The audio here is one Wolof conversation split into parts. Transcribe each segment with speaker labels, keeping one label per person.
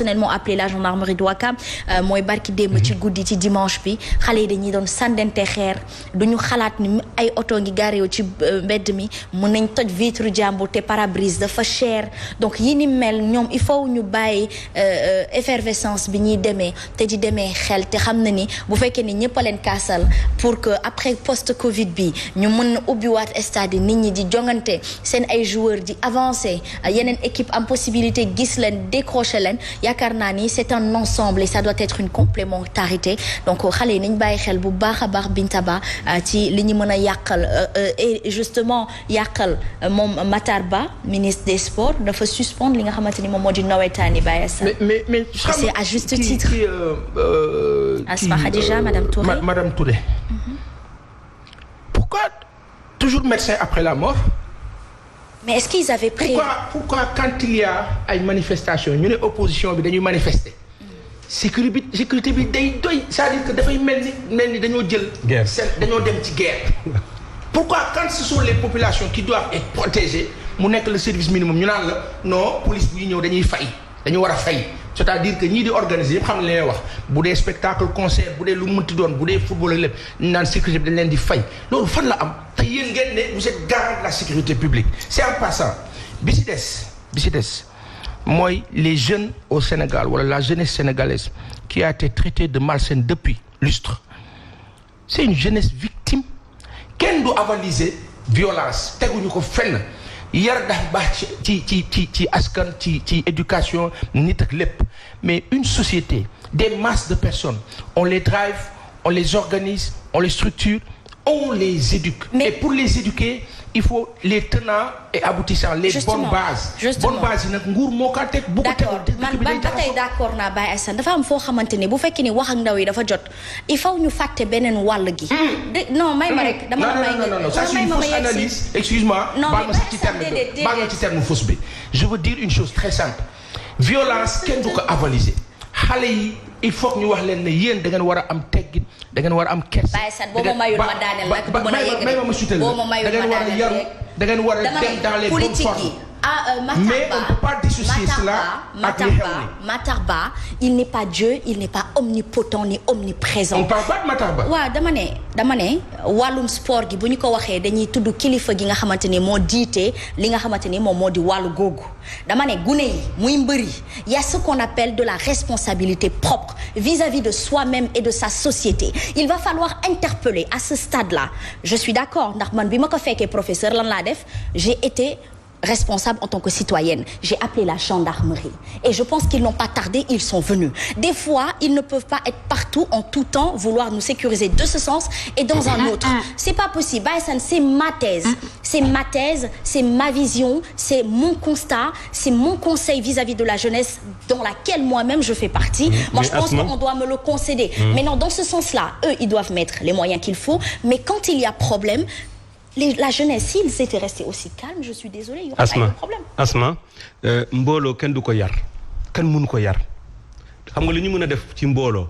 Speaker 1: personnellement appelé la gendarmerie de Ouakam mooy barki démb ci guddi ci dimanche bi xale yi dañuy doon sàndante xeer duñu xalaat ni ay oto ngi garé ci mbedd mi mën nañ toj vitre jàmbur te pare-brise dafa cher donc yi ni mel ñoom il faut ñu bàyyi effervescence bi ñuy demee te di demee xel te xam na ni bu fekkee ni ñëpp a leen kaasal pour que après post Covid bi ñu mën na ubbiwaat stade nit ñi di jongante seen ay joueurs di avancer yeneen équipe am possibilité gis leen décrocher leen yaakaar naa ni c'est un ensemble et ça doit être une complémentarité donc xale yi nañ bàyyi xel bu baax a baax Binta Ba ci li ñu mën a yàqal et justement yàqal moom Matar Ba ministre des sports dafa suspendre li nga xamante ni moom moo di nawetaani Baye Assane. mais c'est à juste titre. Asma Khadija Madame Touré.
Speaker 2: Madame Touré. Pourquoi toujours médecin après la mort?
Speaker 1: Mais est-ce qu'ils avaient prévu?
Speaker 2: Pourquoi quand il y a ay manifestations ñu ne opposition bi dañuy manifester. sécurité bi day doy c'est-à-dire que dafay mel ni dañoo jël. guerre dañoo dem ci guerre. Pourquoi quand ce sont les populations qui doivent être protégées mu nekk le service minimum ñu naan la non police bu ñëw dañuy fay dañu war a fay c'est-à-dire que ñii di organiser yëpp xam ne leen wax bu dee spectacle concert bu dee lu mënti doon bu dee football ak lépp ñu naan sécurité bi dañ leen di fay loolu fan la am te yéen ngeen ne vous êtes garant de la sécurité publique c'est en passant bi si des mooy les jeunes au Sénégal wala la jeunesse sénégalaise qui a été traitée de malsaine depuis lustre c'est une jeunesse victime kenn du avaliser violence teguñu ko fenn yar dafa baax ci askan ci éducation nit ak lépp mais une société des masses de personnes on les drive on les organise on les structure on les éduque et pour les éduquer il faut les tenants et aboutissants les bonnes bases yi nag nguur moo ka teg bu ko teg
Speaker 1: man ba tey d'accord naa Baye Assane dafa am foo xamante ni bu fekkee ni wax ak ndaw yi dafa jot il faut ñu fàtte beneen wàll gi non may ma rek dama
Speaker 2: non ça c'est une fausse analyse excuse-moi baal ma ci terme fausse bi je veux dire une chose très simple violence kenn du ko avaliser xale yi il faut que ñu wax leen ne yéen da ngeen war a am teggin da ngeen war a am kersa.
Speaker 1: Baye Assane boo ma mayul ma daaneel nag du mën a yegg boo ma mayul ma daaneel
Speaker 2: da ngeen war a dem dans les bonnes formes. Mais on ne peut pas dissocier cela ak li xew ni
Speaker 1: Matar Ba il n'est pas Dieu il n'est pas omnipotent ni omniprésent.
Speaker 2: on parle pas de Matar Ba.
Speaker 1: waaw dama ne wàllum sport gi bu ñu ko waxee dañuy tudd kilifa gi nga xamante ni moo diite li nga xamante ni moom moo di wàllu googu dama ne gune yi muy mbëri y a ce qu'on appelle de la responsabilité propre vis-à-vis de soi-même et de sa société il va falloir interpeller à ce stade-là je suis d'accord ndax man bi ma ko fekkee professeur lan laa def j'ai été responsable en tant que citoyenne j'ai appelé la gendarmerie et je pense qu'ils n'ont pas tardé ils sont venus des fois ils ne peuvent pas être partout en tout temps vouloir nous sécuriser de ce sens et dans un autre c'est pas possible Baye Assane c'est ma thèse c'est ma vision c'est mon constat c'est mon conseil vis-à-vis de la jeunesse dans laquelle moi-même je fais partie moi je pense qu'on doit me le concéder maintenant dans ce sens-là eux ils doivent mettre les moyens qu'il faut mais quand il y a problème la jeunesse s'ils étaient restés aussi calmes je suis désolée il y aurait pas eu de problème.
Speaker 3: Asma mbooloo kenn du ko yar kenn mënu ko yar xam nga li ñu mën a def ci mbooloo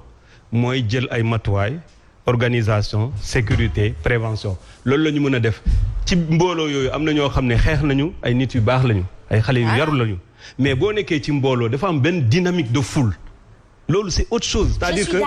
Speaker 3: mooy jël ay matuwaay organisation sécurité prévention loolu la ñu mën a def ci mbooloo yooyu am na ñoo xam ne xeex nañu ay nit yu baax lañu ay xale yu yaru lañu mais boo nekkee ci mbooloo dafa am benn dynamique de foule. loolu c'est autre chose c'est-à-dire que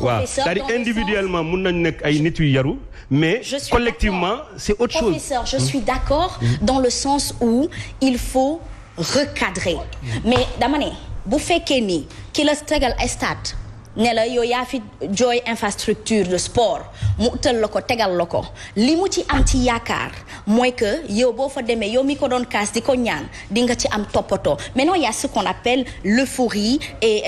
Speaker 3: waaw c'est-à-dire individuellement mun nañu nekk ay nit yu yaru mais collectivement c'est autre chose.
Speaker 1: Professeur, je suis d'accord dans le sens où il faut recadrer mais dama ne bu fekkee ni ki la tegal ay stade ne la yow yaa fi jooy infrastructure de sport mu utal la ko tegal la ko li mu ci am ci yaakaar mooy que yow boo fa demee yow mi ko doon kaas di ko ñaan di nga ci am toppatoo maintenant il y a ce qu'on appelle l'euphorie et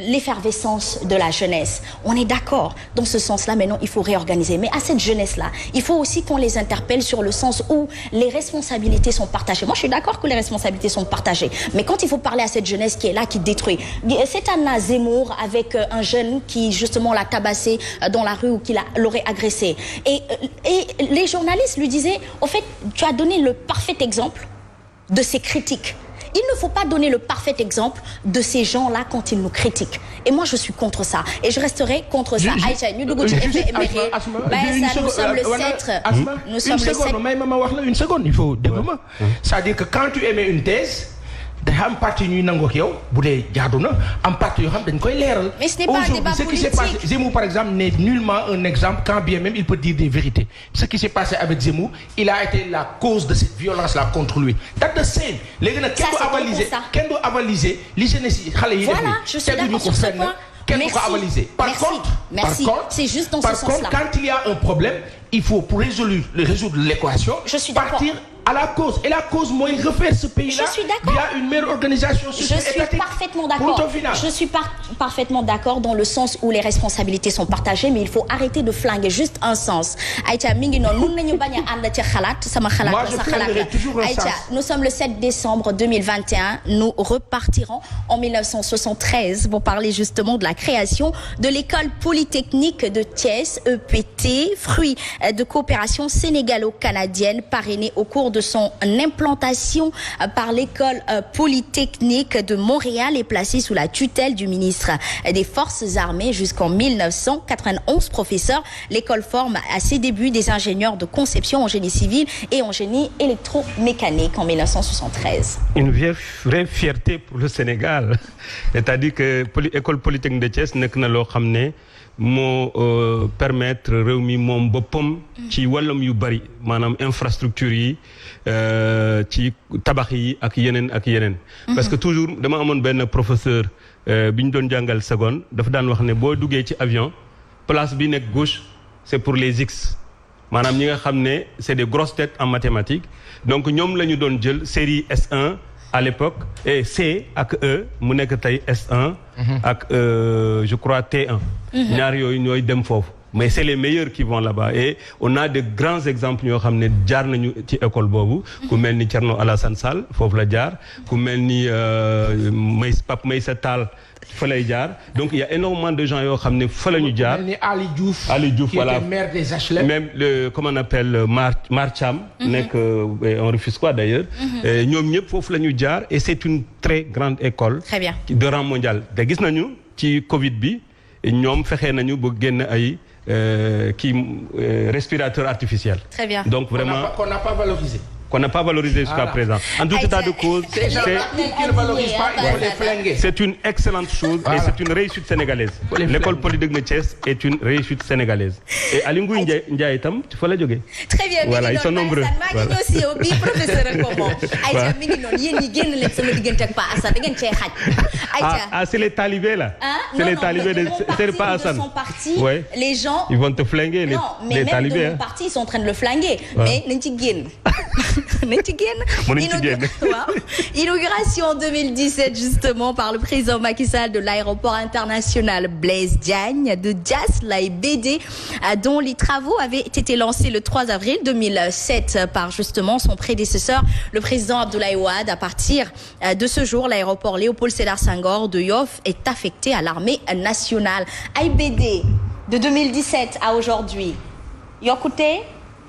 Speaker 1: l'effervescence de la jeunesse on est d'accord dans ce sens-là maintenant il faut réorganiser mais à cette jeunesse-là il faut aussi qu'on les interpelle sur le sens où les responsabilités sont partagées moi je suis d'accord que les responsabilités sont partagées mais quand il faut parler à cette jeunesse qui est là qui détruit c'est Anna Zemmour avec un jeune qui justement l'a tabassé dans la rue ou qui l'aurait agressé et les journalistes lui disaient au fait tu as donné le parfait exemple de ces critiques il ne faut pas donner le parfait exemple de ces gens-là quand ils nous critiquent et moi je suis contre ça et je resterai contre ça Aïcha ñu dugg ci effet éméré nous sommes le 7 nous sommes le 7
Speaker 2: may ma wax la une seconde il faut déglu ma c'est-à-dire que quand tu émets une thèse day am parti ñuy nangoo ak yow bu dee jaadu na am parti yoo xam dañ koy leeral.
Speaker 1: mais ce n'est pas un débat politique.
Speaker 2: Ce qui s'est passé Zemmour par exemple n'est nullement un exemple quand bien même il peut dire des vérités. Ce qui s'est passé avec Zemmour il a été la cause de cette violence là contre lui. That's the same. léegi nag kenn du avaliser li jeunesse yi xale yi def
Speaker 1: voilà je suis d'accord sur ce point.
Speaker 2: kenn du ko avaliser. Par contre
Speaker 1: c'est juste dans ce sens-là.
Speaker 2: Par contre quand il y a un problème il faut pour résoudre l'équation partir à la cause. Et la cause, moi, il refaire ce pays-là via une meilleure organisation socio-étatique.
Speaker 1: Je suis parfaitement d'accord. Je suis parfaitement d'accord dans le sens où les responsabilités sont partagées, mais il faut arrêter de flinguer juste un sens. Aïcha, mingi non, nous n'ayons pas
Speaker 2: Moi, je flinguerai toujours un sens.
Speaker 1: Nous sommes le 7 décembre 2021. Nous repartirons en 1973 pour parler justement de la création de l'école polytechnique de Thiès, EPT, fruit de coopération sénégalo-canadienne parrainée au cours de son implantation par l'école polytechnique de Montréal et placée sous la tutelle du ministre des Forces armées jusqu'en 1991. Professeur, l'école forme à ses débuts des ingénieurs de conception en génie civil et en génie électromécanique en 1973.
Speaker 3: Une vraie fierté pour le Sénégal. C'est-à-dire que l'école polytechnique de Thiès nekk na loo xam ne moo permettre réew mi moom boppam ci wàllum yu bari maanaam infrastructure yi ci tabax yi ak yeneen parce que toujours dama amoon benn professeur bi ñu doon jàngal seconde dafa daan wax ne boo duggee ci avion place bi nekk gauche c'est pour les X maanaam ñi nga xam ne c'est des grosses têtes en mathématiques donc ñoom la ñu doon jël série S1 à l'époque et C ak E mu nekk tey S1 ak je crois T1 ñaar yooyu ñooy dem foofu mais c'est les meilleurs qui vont là-bas et on a de grands exemples ñoo xam ne jaar nañu ci école boobu ku mel ni Thierno Alassane Sall foofu la jaar ku mel ni Pape Maïssa Tall fa lay jaar donc il y a énormément de gens yoo xam ne fa la ñu jaar.
Speaker 2: mel ni Ali Diouf qui
Speaker 3: voilà.
Speaker 2: était maire des HLM.
Speaker 3: Même comment on appelle Mar Thiam nekk on refuse quoi d'ailleurs ñoom ñëpp foofu la ñu jaar et c'est une très grande école.
Speaker 1: Très bien.
Speaker 3: De rang mondial te gis nañu ci Covid bi ñoom fexe nañu ba génn ay respirateur artificiel.
Speaker 1: Très bien.
Speaker 3: Donc vraiment
Speaker 2: qu'on n'a pas valorisé.
Speaker 3: Qu'on n'a pas valorisé jusqu'à présent. En tout état de cause, c'est une excellente chose et c'est une réussite sénégalaise. L'école polytechnique de Thiès est une réussite sénégalaise. Et Aly Ngouille Ndiaye itam fa la jógee.
Speaker 1: Très bien.
Speaker 3: Voilà, ils sont nombreux.
Speaker 1: maa ngi ñëw si yow bii professeur ak moom. Aïcha mi ngi noonu yéen ñi génn leen sama diggante ak Pa Assane da ngeen cee xaj.
Speaker 3: Ah, c'est les talibés là. C'est les talibés de c'est pas Assane.
Speaker 1: Ils sont partis.
Speaker 3: Ouais.
Speaker 1: Les gens.
Speaker 3: Ils vont te flinguer les talibés.
Speaker 1: Non, mais même de mon parti, ils sont en train de le flinguer. Mais nañ ci génn. Inauguration en 2017 justement par le président Macky Sall de l'aéroport international Blaise Diagne de Diass l'AIBD dont les travaux avaient été lancés le 3 avril 2007 par justement son prédécesseur le président Abdoulaye Wade. À partir de ce jour, l'aéroport Léopold Sédar Senghor de Yoff est affecté à l'armée nationale. AIBD de 2017 à aujourd'hui yokkute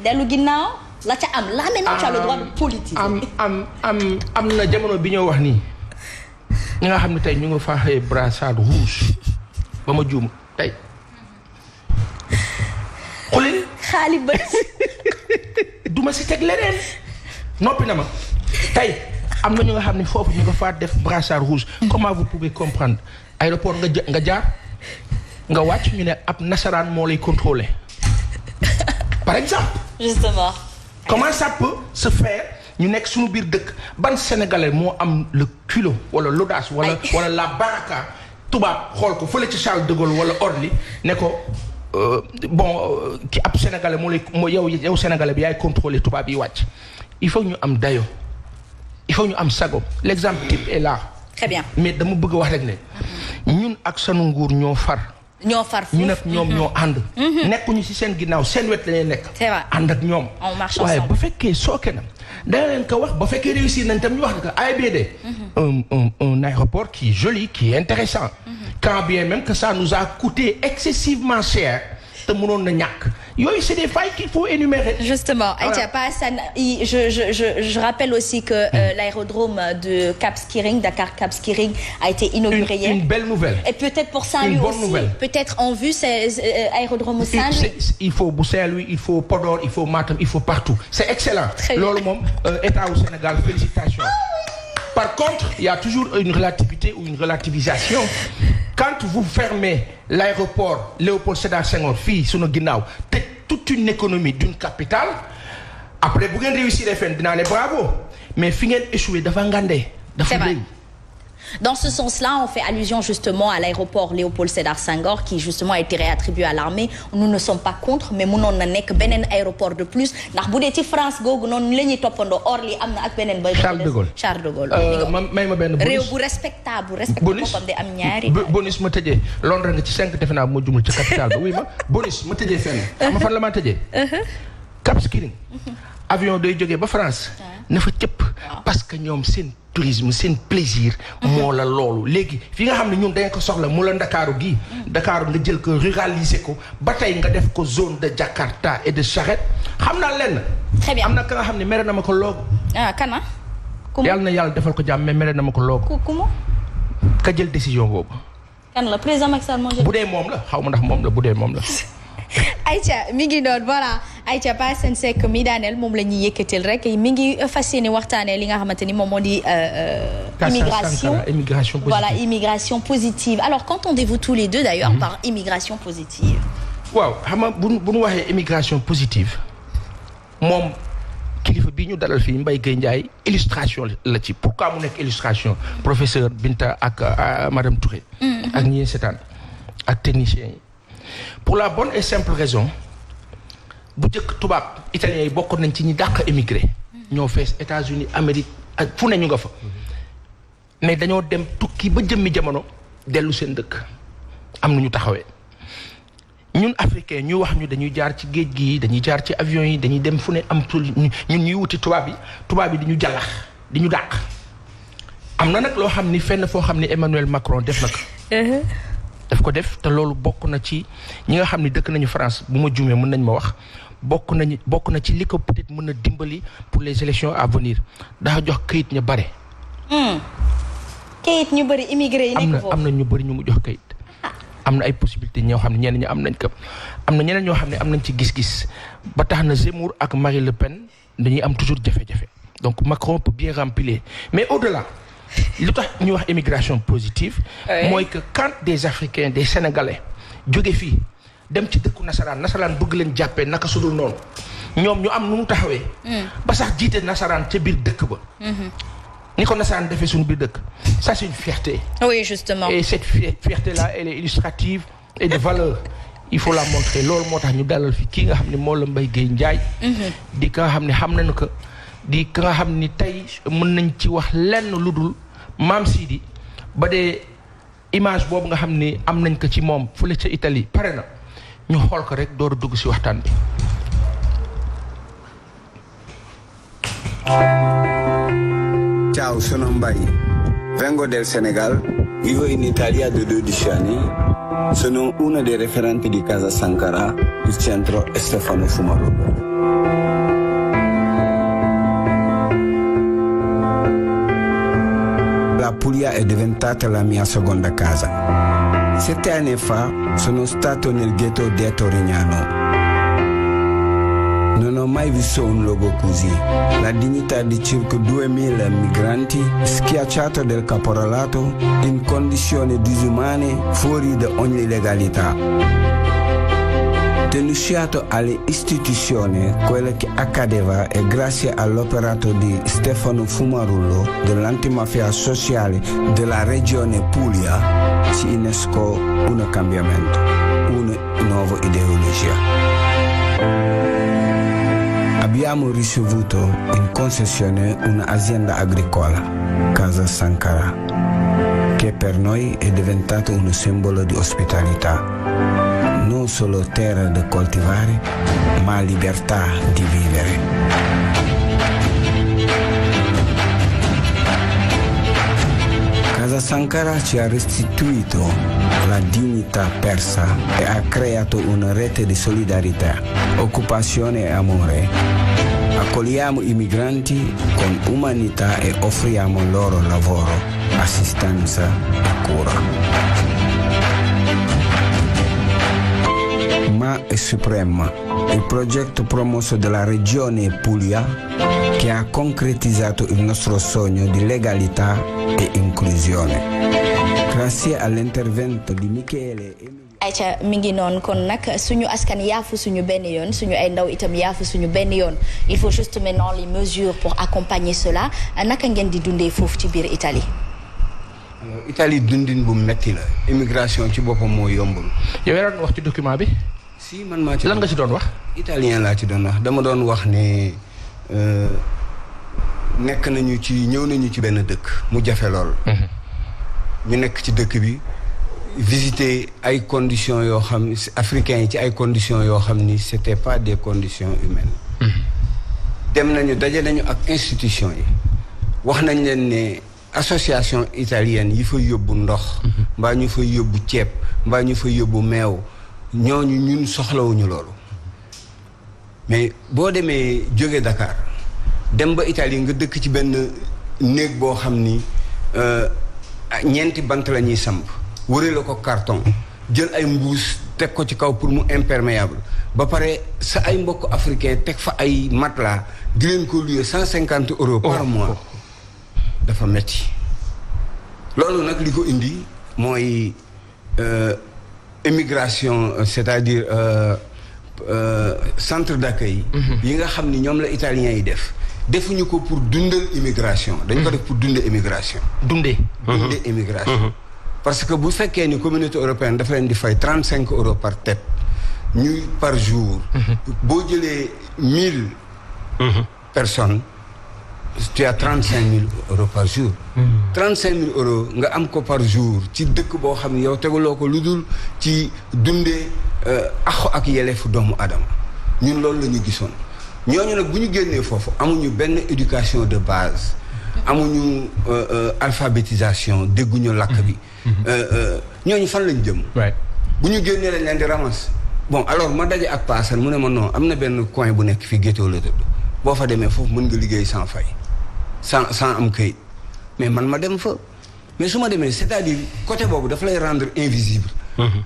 Speaker 1: dellu ginnaaw la ca am là maintenant tu as le droit de politiser.
Speaker 2: am na jamono bi ñoo wax nii ñi nga xam ne tey ñu nga faaxee brassard rouge ba ma juum tey xulil
Speaker 1: xaali bët
Speaker 2: duma si teg leneen noppi na ma tey am na ñu nga xam ne foofu ñu nga faa def brassard rouge. Comment vous pouvez comprendre aéroport nga jaar nga wàcc ñu ne ab nasaraan moo lay contrôler par exemple.
Speaker 1: Justement.
Speaker 2: Comment ça peut se faire ñu nekk suñu biir dëkk ban sénégalais moo am le culot wala l'audace wala la baraka tubaab xool ko fële ci Charles de Gaulle wala Orly ne ko bon ki ab sénégalais moo yow sénégalais bi yaay contrôler tubaab yi wàcc il faut ñu am dayo il faut ñu am sago l'exemple type est là.
Speaker 1: Très bien.
Speaker 2: Mais dama bëgg wax rek ne ñun ak sunu nguur ñoo far ñu nag ñoom ñoo ànd nekkuñu ci seen ginnaaw seen wet lañuy nekk ànd ak ñoom waaye bu fekkee sooke na dana leen ko wax ba fekkee réussir nañ tam ñu wax ne que AIBD un aéroport qui est joli qui est intéressant quand bien même que ça nous a coûté excessivement cher te mënoon na ñàkk yooyu c'est des failles qu'il faut énumérer.
Speaker 1: Justement, Aïcha Pa Assane, je rappelle aussi que l'aérodrome de Cap Skirring, Dakar Cap Skirring, a été inauguré hier.
Speaker 2: Une belle nouvelle.
Speaker 1: Et peut-être pour Saint-Louis aussi. Nouvelle. Peut-être en vue c'est aérodrome Saint-Louis.
Speaker 2: Il faut Saint-Louis, il faut Podor, il faut Matam, il faut partout. C'est excellent. Loolu moom état au Sénégal félicitations. Par contre, il y a toujours une relativité ou une relativisation. Quand vous fermez l'aéroport Léopold Sédar Senghor fii sunu ginnaaw te toute une économie d'une capitale après bu ngeen réussir fenn dinaa ne bravo mais fi ngeen échoué dafa ngandee dafa rëy.
Speaker 1: Dans ce sens-là, on fait allusion justement à l'aéroport Léopold Sédar Senghor qui justement a été réattribué à l'armée. Nous ne sommes pas contre, mais mënoon na nekk beneen aéroport de plus ndax bu dee ci France googu noonu la ñuy toppandoo Orly am na ak beneen ba.
Speaker 2: Charles de Gaulle. may ma benn bonus
Speaker 1: réew bu respectable boppam de am ñaari.
Speaker 2: bonus ma tëjee Londres nga ci 5 defe naa moo jumul ci capitale ba oui bonus ma tëjee fenn. xam nga fan la maa tëjee. Cap Skirring. avion day jógee ba France. na fa cëpp parce que ñoom seen tourisme seen plaisir. moo la loolu léegi fi nga xam ne ñun dañ ko soxla mu la Ndakaaru gii. Ndakaaru nga jël ko ruraliser ko ba tey nga def ko zone de Jakarta et de Charrette xam naa lenn.
Speaker 1: très bien
Speaker 2: am na ka nga xam ne mere na ma ko loogu.
Speaker 1: kana.
Speaker 2: yàlla na yàlla defal ko jàmm mais mere na ma ko loogu.
Speaker 1: ku
Speaker 2: ka jël décision boobu.
Speaker 1: kan la président Macky Sall moo jël.
Speaker 2: bu dee moom la xaw ma ndax moom la bu dee moom la.
Speaker 1: Aïcha mi ngi doon voilà Aïcha Pa Assane Seck mi daaneel moom la ñuy yëkkatil rek mi ngi fas yéene waxtaanee li nga xamante ni moom moo di
Speaker 2: immigration positive.
Speaker 1: Voilà, immigration positive. Alors qu'entendez-vous tous les deux d'ailleurs par immigration positive?
Speaker 2: waaw xam nga bu ñu waxee immigration positive moom kilifa bii ñu dalal fii Mbaye Gueye Ndiaye illustration la ci pourquoi mu nekk illustration professeur Binta ak madame Touré. ak ñi seetaan ak techniciens yi. pour la bonne et simple raison bu njëkk tubaab italiens yi bokkoon nañ ci ñi dàq émigré ñoo fees États-Unis Amérique ak fu ne ñu nga fa mais dañoo dem tukki ba jëmmi jamono dellu seen dëkk am na ñu taxawee ñun africain ñu wax ñu dañuy jaar ci géej gi dañuy jaar ci avion yi dañuy dem fu ne am ñun ñuy wuti tubaab yi di ñu jàllax di ñu dàq am na nag loo xam ni fenn foo xam ni Emmanuel Macron def na ko daf ko def te loolu bokk na ci ñi nga xam ne dëkk nañu France bu ma juumee mën nañ ma wax bokk na ci li ko peut-être mën a dimbali pour les élections à venir daa jox kayit ñu bare.
Speaker 1: kayit ñu bëri immigré yi nekk foofu
Speaker 2: am na ñu bëri ñu mu jox kayit. am na ay possibilités ñoo xam ne ñenn ñi am nañ ko am na ñeneen ñoo xam ne am nañ ci gis-gis ba tax na Zemmour ak Marie Le Pen dañuy am toujours jafe-jafe donc Macron peut bien remplir mais au-delà. lu tax ñuy wax immigration positive. mooy que quand des Africains des Sénégalais jóge fii dem ci dëkku nasaraan bëgg leen jàppee naka sudul noonu ñoom ñu am nu mu taxawee. ba sax jiite nasaraan ca biir dëkk ba. ni ko nasaraan defee suñu biir dëkk ça c'est une fierté.
Speaker 1: oui justement.
Speaker 2: et cette fierté là elle est illustrative et de valeur. il faut la montrer loolu moo tax ñu dalal fi kii nga xam ne moo la Mbaye Gueye Ndiaye. di ka nga xam ne xam nañu ko. di ka nga xam ni tey mën nañ ci wax lenn lu dul Maam Sidi ba dee image boobu nga xam ni am nañ ko ci moom fële ca Italie pare na ñu xool ko rek door a dugg ci waxtaan bi.
Speaker 4: Ciao, sono Mbaye. Vengo del Senegal, vivo in Italia da 12 anni. Sono uno dei referenti di Casa Sankara, il centro Stefano Fumarola. La Puglia è diventata la mia seconda casa. 7 anni fa sono stato nel ghetto di Torignano. Non ho mai visto un luogo così. La dignità di circa 2000 migranti schiacciati del caporalato in condizioni disumane fuori da ogni legalità. Denunciato alle istituzioni quello che accadeva e grazie all'operato di Stefano Fumarullo dell'antimafia sociale della regione Puglia si innescò un cambiamento, una nuova ideologia. Abbiamo ricevuto in concessione un'azienda agricola, Casa Sankara, che per noi è diventato un simbolo di ospitalità. Non solo terra da coltivare, ma libertà di vivere. Casa Sankara ci ha restituito la dignità persa e ha creato una rete di solidarietà, occupazione e amore. Accogliamo i migranti con umanità e offriamo loro lavoro, assistenza e cura. Ma è e suprema, il progetto promosso dalla regione Puglia che ha concretizzato il nostro sogno di legalità e inclusione. Grazie all'intervento di Michele
Speaker 1: ayca mi ngi noonu kon nag suñu askan yaafu suñu benn yoon suñu ay ndaw itam yaafu suñu benn yoon il faut juste maintenant les mesures pour accompagner cela naka ngeen di dundee foofu ci biir Italie.
Speaker 4: alors Italie dundin bu metti la immigration ci boppam moo yombul.
Speaker 2: yow yaa doon wax ci document bi.
Speaker 4: si man maa ci
Speaker 2: lan nga ci doon wax.
Speaker 4: italien laa ci doon wax dama doon wax ne nekk nañu ci ñëw nañu ci benn dëkk mu jafe lool. ñu nekk ci dëkk bi. visiter ay conditions yoo xam ni africains yi ci ay conditions yoo xam ni c'était pas des conditions humaines. dem nañu daje nañu ak institution yi wax nañ leen ne association italienne yi fa yóbbu ndox. mbaa ñu fa yóbbu ceeb mbaa ñu fa yóbbu meew ñooñu ñun soxlawuñu loolu mais boo demee jóge Dakar dem ba Italie nga dëkk ci benn néeg boo xam ni ñeenti bant la ñuy samp. wëree la ko carton jël ay mbuus teg ko ci kaw pour mu imperméable ba pare sa ay mbokk africain teg fa ay matelas di leen ko louer 150 € par mois dafa metti loolu nag li ko indi mooy émigration c'est-à-dire centre d'accueil yi nga xam ni ñoom la italiens yi defuñu ko pour dundal immigration dañ ko def pour dundal immigration dundee immigration parce que bu fekkee ni communauté européenne dafa leen di fay 35 € par tête ñuy par jour. boo jëlee 1000 personnes tu as 35 000 € par jour. 35 000 € nga am ko par jour ci dëkk boo xam ne yow teguloo ko lu dul ci dundee axu ak yelefu doomu adama ñun loolu la ñu gisoon ñooñu nag bu ñu génnee foofu amuñu benn éducation de base. amuñu alphabétisation dégguñu làkk bi. ñooñu fan lañ jëm. bu ñu génnee lañ leen di ramas. bon alors ma daje ak paasan mu ne ma non am na benn coin bu nekk fii Gétto la tudd boo fa demee foofu mën nga liggéey sans fay sans am këyit mais man ma dem fa mais su ma demee c'est-à-dire côté boobu dafa lay rendre invisible.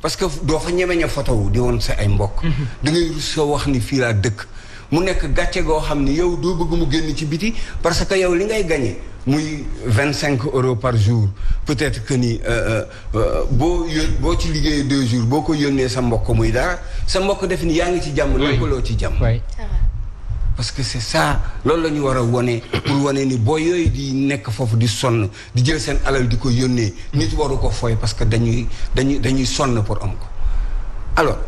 Speaker 4: parce que doo fa ñemeña photo wu di woon sa ay mbokk. da ngay rus sa wax ni fii laa dëkk. mu nekk gàcce goo xam ni yow doo bëgg mu génn ci biti parce que yow li ngay gagné muy 25 € par jour peut-être que ni boo ci liggéeyee 2 jours boo ko yónnee sa mbokk muy dara sa mbokk def ni yaa ngi ci jàmm. nekkuloo ci jàmm. parce que c'est ça loolu la ñu war a wone pour wane ni boo yooyu di nekk foofu di sonn di jël seen alal di ko yónnee nit waru ko fooy parce que dañuy sonn pour am ko alors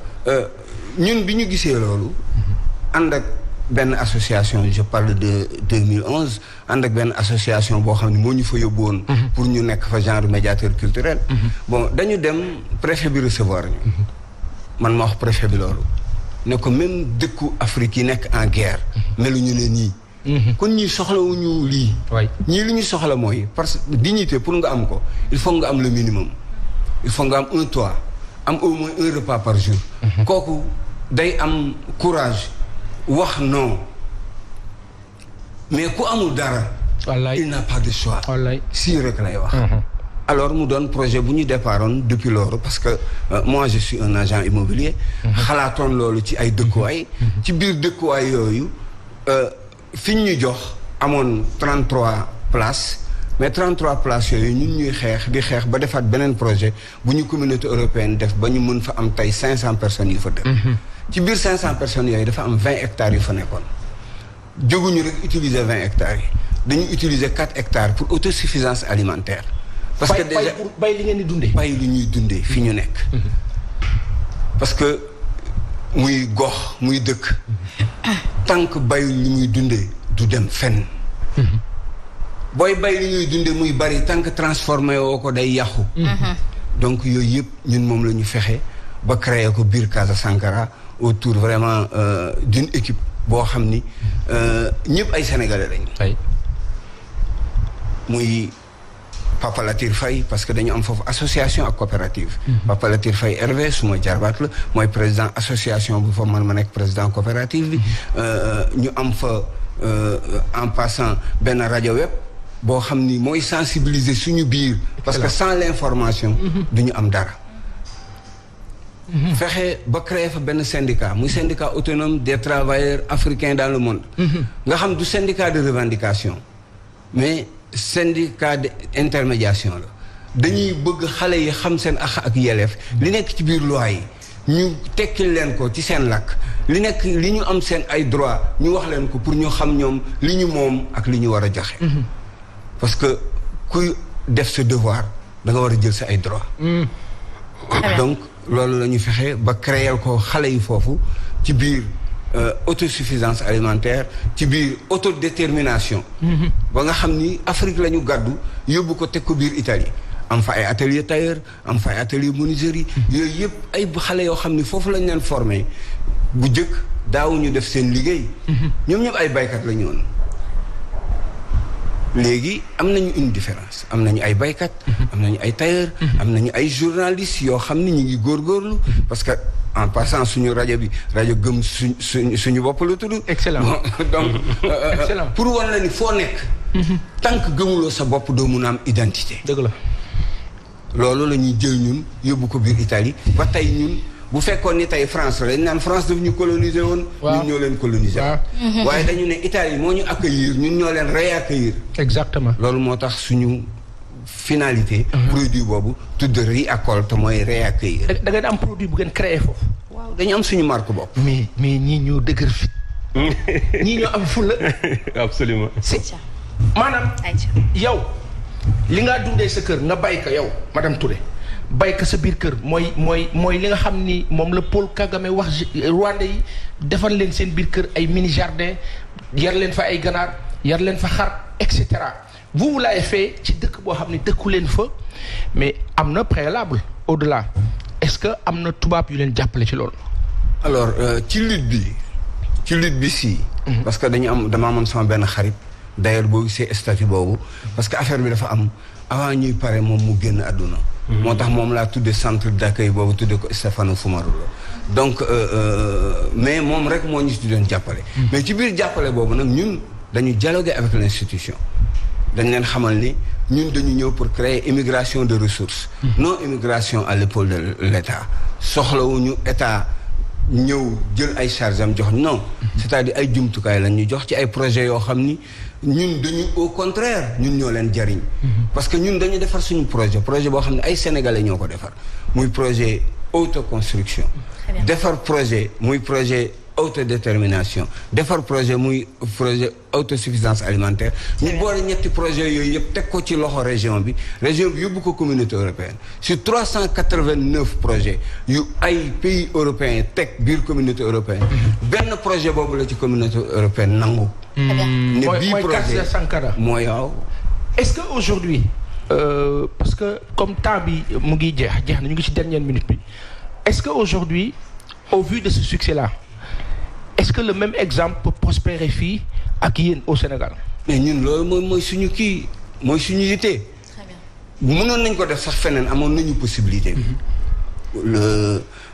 Speaker 4: ñun bi ñu gisee loolu. ànd ak benn association je parle de 2011 ànd ak benn association boo xam ne moo ñu fa yóbbu woon pour ñu nekk fa genre médiateur culturel. bon dañu dem préfet bi recevoir ñu. man ma wax préfet bi loolu. ne ko même dëkku Afrique yi nekk en guerre. meluñu ne nii. kon ñii soxlawuñu lii. ñii li ñu soxla mooy parce que dignité pour nga am ko il faut nga am le minimum. il faut nga am un toit am au moins un repas par jour. kooku day am courage. wax non mais ku amul dara. il n'a pas de choix. si rek lay wax. alors mu doon projet bu ñu départoon depuis loolu parce que moi je suis un agent immobilier. xalaatoon loolu ci ay dëkkuwaay. ci biir dëkkuwaay yooyu fi ñu jox amoon 33 places mais 33 places yooyu ñun ñuy xeex ba defaat beneen projet bu ñu communauté européenne def ba ñu mën fa am tey 500 personnes yu fa dëkk. ci biir 500 personnes yooyu dafa am 20 hectares yu fa nekkoon jóguñu rek utiliser 20 hectares yi dañu utiliser 4 hectares pour autosuffisance alimentaire. parce que déjà
Speaker 2: bay li ngeen di dundee.
Speaker 4: bay lu ñuy dundee fi ñu nekk. parce que muy gox muy dëkk. tant que bayul li muy dundee du dem fenn. booy bay li ñuy dundee muy bari tant que transformé woo ko day yàqu. donc yooyu yëpp ñun moom la ñu fexe ba créer ko biir Casa Sankara autour vraiment d'une équipe boo xam ni ñëpp ay sénégalais lañu. muy Papa Latir Faye parce que dañu am foofu association ak coopérative. Papa Latir Faye Hervé suma jarbaat la mooy président association bu fa man ma nekk président coopérative bi. ñu am fa en passant benn rajo web boo xam ni mooy sensibiliser suñu biir. parce que sans l'information. du ñu am dara. fexe ba créer fa benn syndicat muy syndicat autonome des travailleurs africains dans le monde. nga xam du syndicat de revendication mais syndicat d'intermédiation la. dañuy bëgg xale yi xam seen ak yelleef li nekk ci biir loi yi ñu tekkil leen ko ci seen làkk li ñu am seen ay droit ñu wax leen ko pour ñu xam ñoom li ñu moom ak li ñu war a joxe. parce que kuy def sa devoir da nga war a jël sa ay droit. donc loolu la ñu fexe ba créer ko xale yi foofu ci biir autosuffisance alimentaire ci biir autodétermination. ba nga xam ni Afrique la ñu gàddu yóbbu ko teg ko biir Italie. am fa ay atelier tailleur am fa ay atelier menuiserie yooyu yëpp ay xale yoo xam ni foofu lañ leen formé bu jëkk daawuñu def seen liggéey. ñoom ñëpp ay baykat la ñu woon. léegi am nañu une différence am nañu ay baykat. am nañu ay tailleur. am nañu ay journalistes yoo xam ni ñu ngi góorgóorlu. parce que en passant suñu rajo bi rajo gëm suñu bopp la tudd.
Speaker 2: excellent
Speaker 4: donc
Speaker 2: excellent
Speaker 4: pour wan la ni foo nekk. tant que gëmuloo sa bopp doo mun a am identité.
Speaker 2: dëgg la.
Speaker 4: loolu la ñuy jël ñun yóbbu ko biir Italie ba tey ñun bu fekkoon ni tey France la dañ naan France daf ñu coloniser woon. ñun ñoo leen coloniser. waaye dañu ne Italie moo ñu accueillir ñun ñoo leen réaccueillir.
Speaker 2: exactement
Speaker 4: loolu moo tax suñu finalité. produit boobu tudd Riacol te mooy réaccueillir.
Speaker 2: da ngeen am produit bu ngeen créé foofu.
Speaker 4: waaw dañu am suñu marque bopp.
Speaker 2: mais ñii ñoo dëgër fit. ñii ñoo am fulla.
Speaker 3: absolument.
Speaker 2: c'est maanaam yow. li nga dundee sa kër nga bay ko yow madame Touré bay ko sa biir kër mooy li nga xam ni moom la Paul Kagame wax Rwanda yi defal leen seen biir kër ay mini jardin yar leen fa ay ganaar yar leen fa xar et cetera vous l'avez fait ci dëkk boo xam ne dëkku leen fa mais am na préalable au-delà est-ce que am na tubaab yu leen jàppale ci loolu.
Speaker 4: alors ci lutte bi si. parce que dama amoon sama benn xarit. d'ailleurs boo gisee statut boobu parce que affaire bi dafa am avant ñuy pare moom mu génn àdduna. moo tax moom laa tudde centre d'accueil boobu tudde ko Stefano Fumarola donc mais moom rek moo ñu si doon jàppale. mais ci biir jàppale boobu nag ñun dañu dialoguer avec l'institution. dañ leen xamal ni ñun dañu ñëw pour créer immigration de ressources. non immigration à l'épaule de l'État soxlawuñu état. ñëw jël ay charge am jox non c'est-à-dire ay jumtukaay la ñu jox ci ay projets yoo xam ni ñun dañu au contraire ñun ñoo leen jariñ parce que ñun dañu defar suñu projet boo xam ne ay sénégalais ñoo ko defar muy projet autoconstruction defar projet muy projet autodétermination defar projet muy projet autosuffisance alimentaire ñu boole ñetti projet yooyu yëpp teg ko ci loxo région bi yóbbu ko communauté européenne sur 389 projets yu ay pays européens teg biir communauté européenne benn projet boobu la ci communauté européenne nangu ne bii projet
Speaker 2: Sankara
Speaker 4: mooy waaw
Speaker 2: est-ce que aujourd'hui parce que comme temps bi mu ngi jeex na ñu ngi ci dernière minute bi est-ce que aujourd'hui au vu de ce succès-là est-ce que le même exemple peut prospérer fii ak yéen au Sénégal.
Speaker 4: mais ñun loolu mooy suñu kii mooy suñu yitte.
Speaker 1: très bien
Speaker 4: mënoon nañ ko def sax feneen amoon nañu possibilité bi.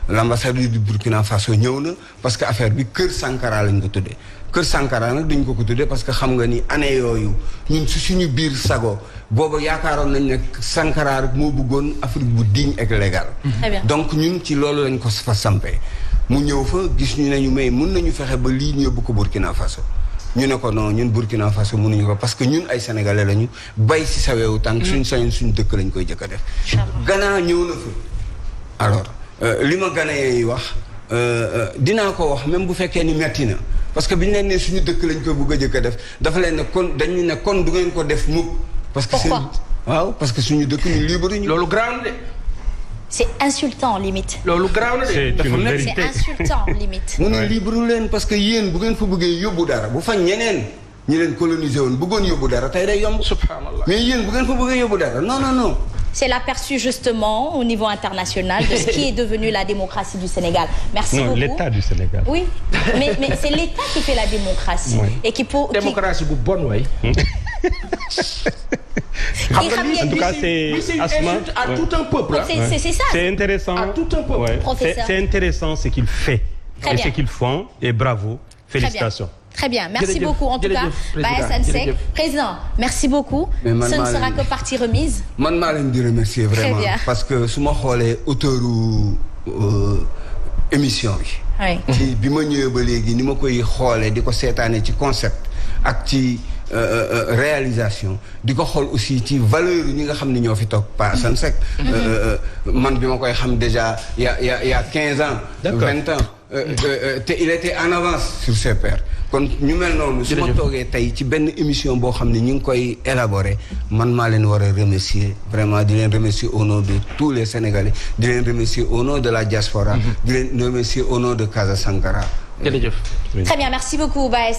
Speaker 4: l'ambassadeur du Burkina Faso ñëw na parce que affaire bi Kër Sankara lañ ko tuddee. Kër Sankara nag dañ ko tuddee parce que xam nga ni année yooyu ñun suñu biir sago booba yaakaaroon nañ ne Sankara rek moo bëggoon Afrique bu digne et légal.
Speaker 1: très bien
Speaker 4: donc ñun ci loolu lañ ko fa sampee. mu ñëw fa gis ñu ne ñu mais mën nañu fexe ba lii ñu yóbbu ko Burkina Faso ñu ne ko non ñun Burkina Faso mënuñu ko parce que ñun ay sénégalais lañu bay ci sa weewu tànk suñ sañoon suñu dëkk lañ koy jëkk a def. Ghana ñëw na fa. alors li ma Ghanéens yi wax dinaa ko wax même bu fekkee ni metti na parce que bi ñu leen ne suñu dëkk lañ koy bëgg a jëkk a def dafa leen ne kon dañu ne kon du ngeen ko def mukk parce que waaw parce que suñu dëkk ñu libre ñu.
Speaker 2: loolu grave de.
Speaker 1: c'est insultant limite.
Speaker 2: loolu grave na de.
Speaker 3: c'est une vérité.
Speaker 1: c'est insultant limite.
Speaker 4: mu ne libre leen parce que yéen bu ngeen fa bëggee yóbbu dara bu fa ñeneen ñi leen coloniser woon bëggoon yóbbu dara tey day yomb.
Speaker 2: subhanallah
Speaker 4: mais yéen bu ngeen fa bëggee yóbbu dara non.
Speaker 1: c'est l'aperçu justement au niveau international de ce qui est devenu la démocratie du Sénégal. Merci beaucoup.
Speaker 3: L'État du Sénégal.
Speaker 1: Oui, mais c'est l'État qui fait la démocratie.
Speaker 3: Oui.
Speaker 1: Et qui pour
Speaker 2: démocratie bu bonne waay.
Speaker 3: En tout cas, c'est
Speaker 2: insulte à tout un peuple.
Speaker 1: C'est ça.
Speaker 3: C'est intéressant.
Speaker 2: À tout un peuple.
Speaker 1: Professeur.
Speaker 3: C'est intéressant ce qu'il fait
Speaker 1: Très
Speaker 3: et
Speaker 1: bien.
Speaker 3: ce qu'ils font et bravo, félicitations.
Speaker 1: Très bien, merci
Speaker 2: Jërëjëf,
Speaker 1: beaucoup. En tout cas, Baye Assane Seck, président, merci beaucoup.
Speaker 4: Mais
Speaker 1: Ce ne sera que partie remise.
Speaker 4: man maa leen di remercier vraiment
Speaker 1: bien.
Speaker 4: parce que su ma xoolee auteuru émission bi. ci bi ma ñëwee ba léegi ni ma koy xoolee di ko seetaanee ci concept ak ci réalisation di ko xool aussi ci valeur yi ñi nga xam ne ñoo fi toog Pa Assane Seck. man bi ma koy xam déjà y a 15 ans. 20 ans. te il était en avance sur ses pairs. kon ñu mel noonu su ma toogee tey ci benn émission boo xam ne ñu ngi koy élaborer man maa leen war a remercier vraiment di leen remercier au nom de tous les Sénégalais di leen remercier au nom de la diaspora di leen remercier au nom de Casa Sankara.
Speaker 2: jërëjëf.
Speaker 1: Très bien, merci beaucoup Baye.